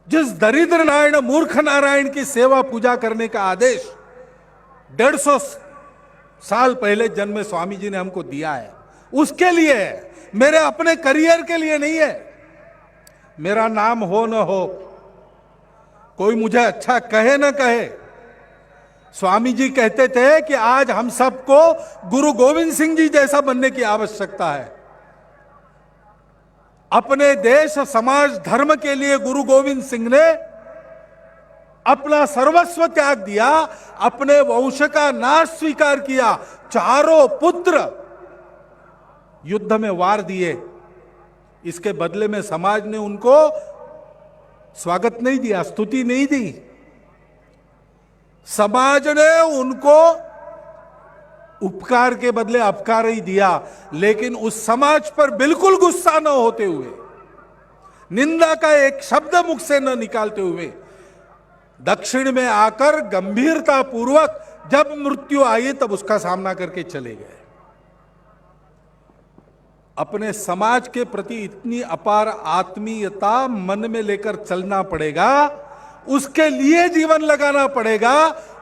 जिस दरिद्र नारायण मूर्ख नारायण की सेवा पूजा करने का आदेश 150 साल पहले जन्मे स्वामी जी ने हमको दिया है, उसके लिए है, मेरे अपने करियर के लिए नहीं है। मेरा नाम हो न हो, कोई मुझे अच्छा कहे न कहे, स्वामी जी कहते थे कि आज हम सबको गुरु गोविंद सिंह जी जैसा बनने की आवश्यकता है। अपने देश समाज धर्म के लिए गुरु गोविंद सिंह ने अपना सर्वस्व त्याग दिया, अपने वंश का नाश स्वीकार किया, चारों पुत्र युद्ध में वार दिए। इसके बदले में समाज ने उनको स्वागत नहीं दिया, स्तुति नहीं दी। समाज ने उनको उपकार के बदले अपकार ही दिया। लेकिन उस समाज पर बिल्कुल गुस्सा न होते हुए, निंदा का एक शब्द मुख से न निकालते हुए, दक्षिण में आकर गंभीरता पूर्वक जब मृत्यु आई तब उसका सामना करके चले गए। अपने समाज के प्रति इतनी अपार आत्मीयता मन में लेकर चलना पड़ेगा, उसके लिए जीवन लगाना पड़ेगा,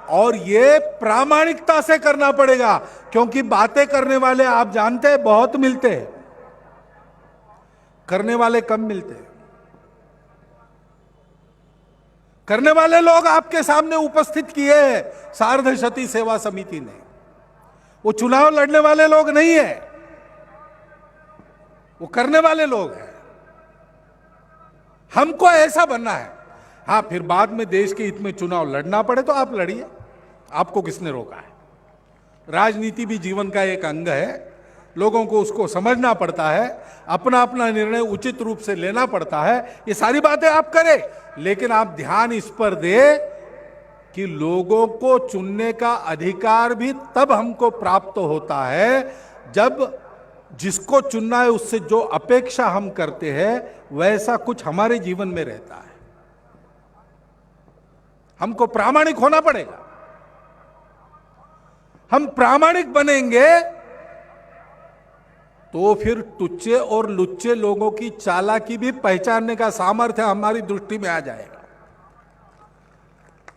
और ये प्रामाणिकता से करना पड़ेगा। क्योंकि बातें करने वाले आप जानते हैं बहुत मिलते हैं, करने वाले कम मिलते हैं। करने वाले लोग आपके सामने उपस्थित किए हैं सार्धशती सेवा समिति ने, वो चुनाव लड़ने वाले लोग नहीं है, वो करने वाले लोग हैं। हमको ऐसा बनना है। हां, फिर बाद में देश के हित में चुनाव लड़ना पड़े तो आप लड़िए, आपको किसने रोका है। राजनीति भी जीवन का एक अंग है, लोगों को उसको समझना पड़ता है, अपना अपना निर्णय उचित रूप से लेना पड़ता है। ये सारी बातें आप करें, लेकिन आप ध्यान इस पर दें कि लोगों को चुनने का अधिकार भी तब हमको प्राप्त होता है जब जिसको चुनना है उससे जो अपेक्षा हम करते हैं वैसा कुछ हमारे जीवन में रहता है। हमको प्रामाणिक होना पड़ेगा। हम प्रामाणिक बनेंगे तो फिर टुच्चे और लुच्चे लोगों की चालाकी भी पहचानने का सामर्थ्य हमारी दृष्टि में आ जाएगा।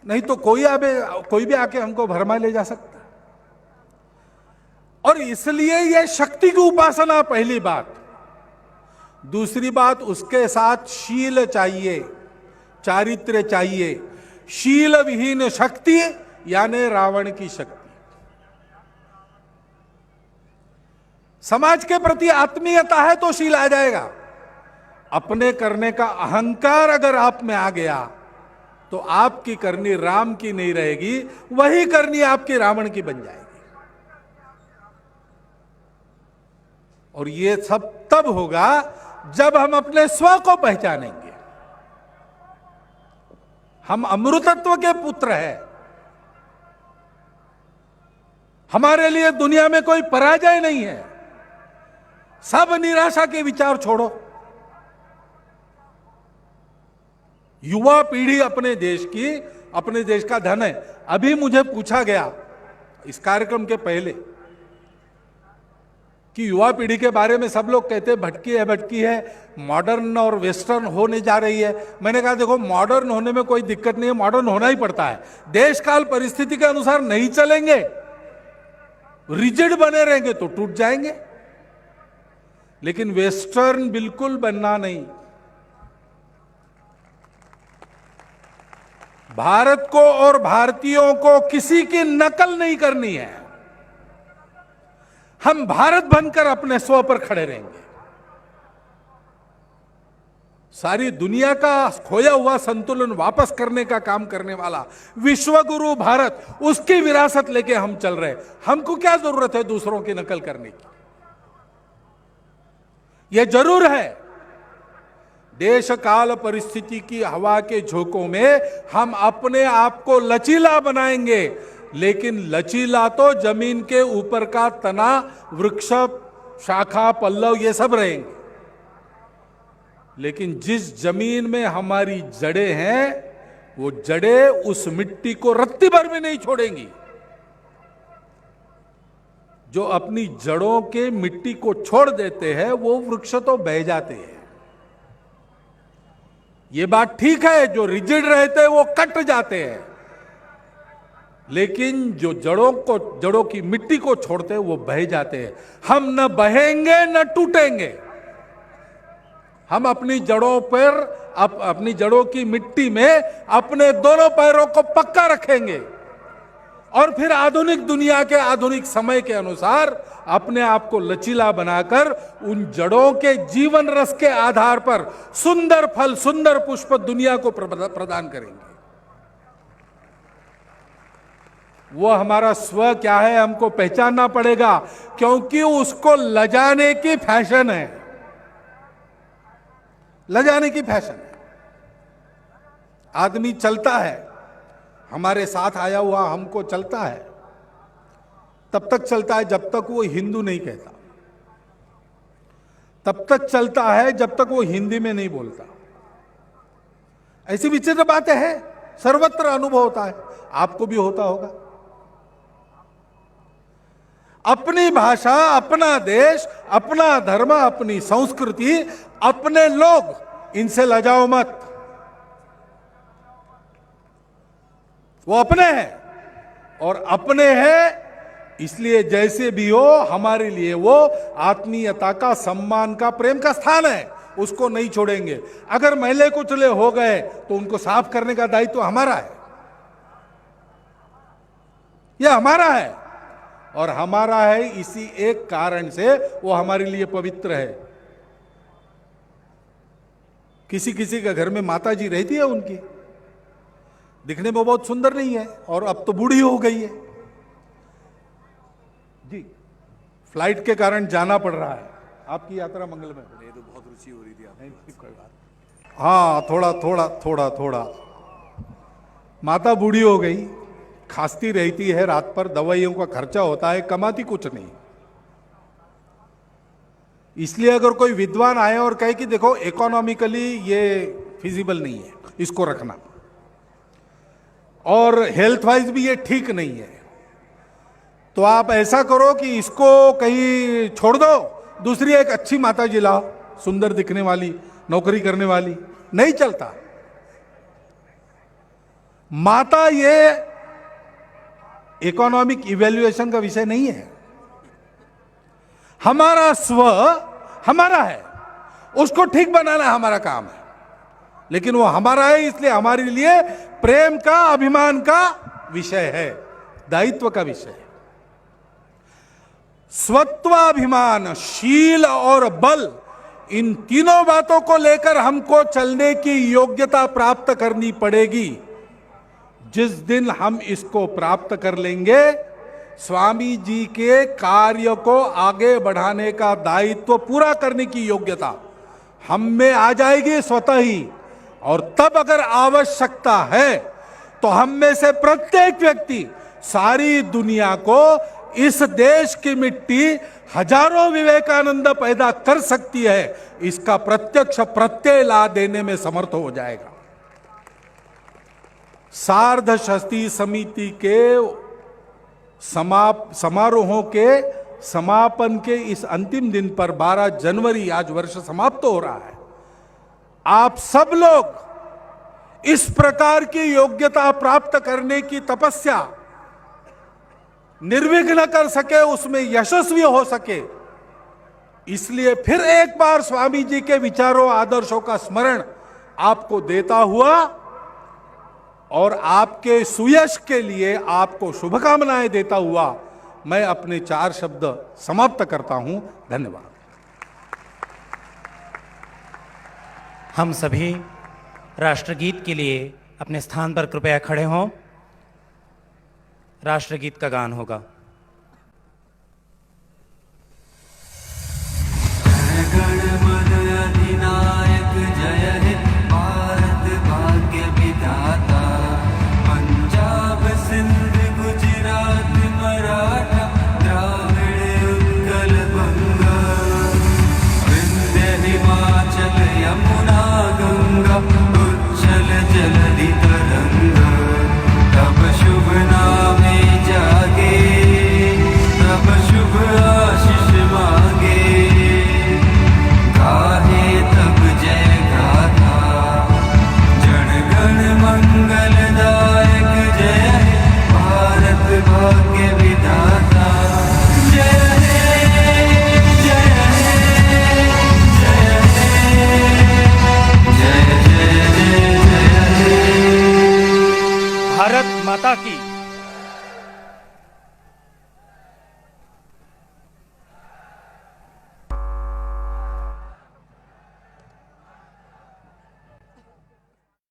नहीं तो कोई भी आके हमको भरमा ले जा सकता। और इसलिए यह शक्ति की उपासना पहली बात। दूसरी बात, उसके साथ शील चाहिए, चारित्र्य चाहिए। शील विहीन शक्ति यानी रावण की शक्ति। समाज के प्रति आत्मीयता है तो शील आ जाएगा। अपने करने का अहंकार अगर आप में आ गया तो आपकी करनी राम की नहीं रहेगी, वही करनी आपकी रावण की बन जाएगी। और ये सब तब होगा जब हम अपने स्व को पहचानेंगे। हम अमृतत्व के पुत्र हैं। हमारे लिए दुनिया में कोई पराजय नहीं है। सब निराशा के विचार छोड़ो। युवा पीढ़ी अपने देश का धन है। अभी मुझे पूछा गया इस कार्यक्रम के पहले कि युवा पीढ़ी के बारे में सब लोग कहते भटकी है, मॉडर्न और वेस्टर्न होने जा रही है। मैंने कहा देखो, मॉडर्न होने में कोई दिक्कत नहीं है, मॉडर्न होना ही पड़ता है। देश काल परिस्थिति के अनुसार नहीं चलेंगे, रिजिड बने रहेंगे तो टूट जाएंगे। लेकिन वेस्टर्न बिल्कुल बनना नहीं। भारत को और भारतीयों को किसी की नकल नहीं करनी है। हम भारत बनकर अपने स्व पर खड़े रहेंगे। सारी दुनिया का खोया हुआ संतुलन वापस करने का काम करने वाला विश्व गुरु भारत, उसकी विरासत लेके हम चल रहे हैं। हमको क्या जरूरत है दूसरों की नकल करने की। यह जरूर है देश काल परिस्थिति की हवा के झोंकों में हम अपने आप को लचीला बनाएंगे, लेकिन लचीला तो जमीन के ऊपर का तना, वृक्ष, शाखा, पल्लव ये सब रहेंगे। लेकिन जिस जमीन में हमारी जड़ें हैं, वो जड़ें उस मिट्टी को रत्ती भर में नहीं छोड़ेंगी। जो अपनी जड़ों के मिट्टी को छोड़ देते हैं वो वृक्ष तो बह जाते हैं। ये बात ठीक है, जो रिजिड रहते हैं वो कट जाते हैं, लेकिन जो जड़ों की मिट्टी को छोड़ते हैं वो बह जाते हैं। हम न बहेंगे न टूटेंगे। हम अपनी जड़ों पर, अपनी जड़ों की मिट्टी में अपने दोनों पैरों को पक्का रखेंगे और फिर आधुनिक दुनिया के आधुनिक समय के अनुसार अपने आप को लचीला बनाकर उन जड़ों के जीवन रस के आधार पर सुंदर फल, सुंदर पुष्प दुनिया को प्रदान करेंगे। वो हमारा स्व क्या है हमको पहचानना पड़ेगा, क्योंकि उसको लजाने की फैशन है, लजाने की फैशन है। आदमी चलता है, हमारे साथ आया हुआ हमको चलता है, तब तक चलता है जब तक वो हिंदू नहीं कहता, तब तक चलता है जब तक वो हिंदी में नहीं बोलता। ऐसी विचित्र बातें हैं, सर्वत्र अनुभव होता है, आपको भी होता होगा। अपनी भाषा, अपना देश, अपना धर्म, अपनी संस्कृति, अपने लोग, इनसे लजाओ मत। वो अपने हैं और अपने हैं, इसलिए जैसे भी हो हमारे लिए वो आत्मीयता का, सम्मान का, प्रेम का स्थान है, उसको नहीं छोड़ेंगे। अगर मैले कुचले हो गए तो उनको साफ करने का दायित्व तो हमारा है, यह हमारा है। और हमारा है इसी एक कारण से वो हमारे लिए पवित्र है। किसी किसी के घर में माता जी रहती है, उनकी दिखने में बहुत सुंदर नहीं है और अब तो बूढ़ी हो गई है जी, फ्लाइट के कारण जाना पड़ रहा है। आपकी यात्रा मंगलमय हो। तो बहुत रुचि हो रही थी आपकी। कोई बात। हाँ, थोड़ा माता बूढ़ी हो गई, खांसती रहती है रात पर, दवाइयों का खर्चा होता है, कमाती कुछ नहीं। इसलिए अगर कोई विद्वान आए और कहे कि देखो इकोनॉमिकली ये फिजिबल नहीं है इसको रखना, और हेल्थ वाइज भी ये ठीक नहीं है, तो आप ऐसा करो कि इसको कहीं छोड़ दो, दूसरी एक अच्छी माता जी लाओ, सुंदर दिखने वाली, नौकरी करने वाली। नहीं चलता। माता ये इकोनॉमिक इवैल्यूएशन का विषय नहीं है। हमारा स्व हमारा है, उसको ठीक बनाना हमारा काम है, लेकिन वो हमारा है, इसलिए हमारे लिए प्रेम का, अभिमान का विषय है, दायित्व का विषय है। स्वत्वाभिमान, शील और बल, इन तीनों बातों को लेकर हमको चलने की योग्यता प्राप्त करनी पड़ेगी। जिस दिन हम इसको प्राप्त कर लेंगे, स्वामी जी के कार्य को आगे बढ़ाने का दायित्व पूरा करने की योग्यता हम में आ जाएगी स्वतः ही। और तब अगर आवश्यकता है तो हम में से प्रत्येक व्यक्ति सारी दुनिया को इस देश की मिट्टी हजारों विवेकानंद पैदा कर सकती है, इसका प्रत्यक्ष प्रत्यय ला देने में समर्थ हो जाएगा। सार्ध शक्ति समिति के समारोहों के समापन के इस अंतिम दिन पर 12 जनवरी आज वर्ष समाप्त हो रहा है। आप सब लोग इस प्रकार की योग्यता प्राप्त करने की तपस्या निर्विघ्न कर सके, उसमें यशस्वी हो सके, इसलिए फिर एक बार स्वामी जी के विचारों, आदर्शों का स्मरण आपको देता हुआ और आपके सुयश के लिए आपको शुभकामनाएं देता हुआ मैं अपने 4 शब्द समाप्त करता हूं। धन्यवाद। हम सभी राष्ट्रगीत के लिए अपने स्थान पर कृपया खड़े हों। राष्ट्रगीत का गान होगा। अधिनायक जय हे भारत भाग्य विधाता, पंजाब सिंध गुजरात मराठा द्राविड़ उत्कल बंगा, विंध्य हिमाचल यमुना गंगा, उच्छल जलधि तरंगा, तब शुभ नामे जागे माता की।